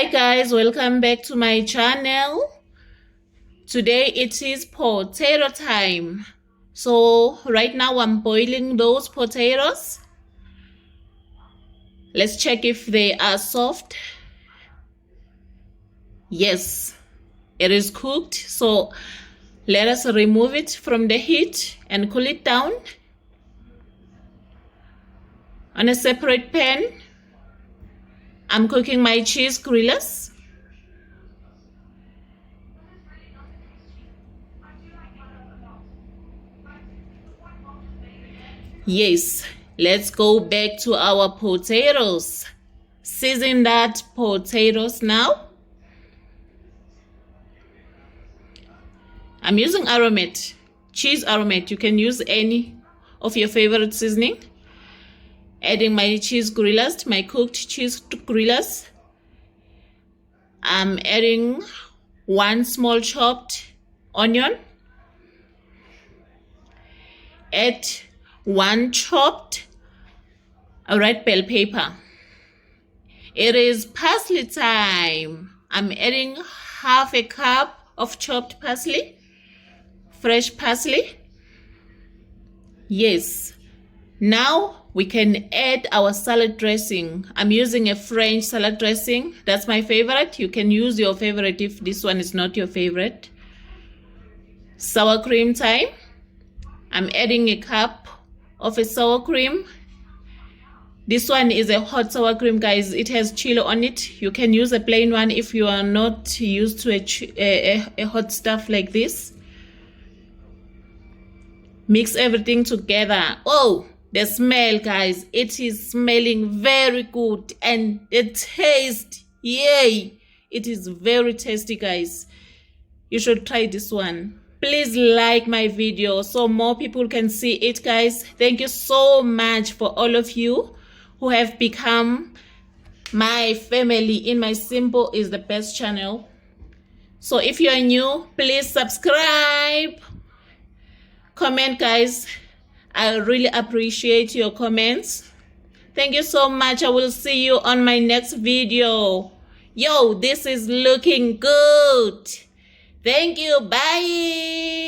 Hi guys, welcome back to my channel. Today it is potato time. So right now I'm boiling those potatoes. Let's check if they are soft. Yes, it is cooked. So let us remove it from the heat and cool it down. On a separate pan, I'm cooking my cheese grillers. Yes, let's go back to our potatoes. Season that potatoes now. I'm using Aromat, cheese Aromat. You can use any of your favorite seasoning. Adding my cheese grillers, my cooked cheese grillers. I'm adding 1 small chopped onion. Add 1 chopped red bell pepper. It is parsley time. I'm adding half a cup of chopped parsley, fresh parsley. Yes. Now we can add our salad dressing. I'm using a French salad dressing. That's my favorite. You can use your favorite if this one is not your favorite. Sour cream time. I'm adding a cup of a sour cream. This one is a hot sour cream, guys. It has chili on it. You can use a plain one if you are not used to a hot stuff like this. Mix everything together. Oh, the smell, guys. It is smelling very good. And the taste, yay. It is very tasty, guys. You should try this one. Please like my video so more people can see it, guys. Thank you so much for all of you who have become my family in my Simple is the Best channel. So if you are new, please subscribe. Comment, guys. I really appreciate your comments. Thank you so much. I will see you on my next video. Yo, this is looking good. Thank you. Bye.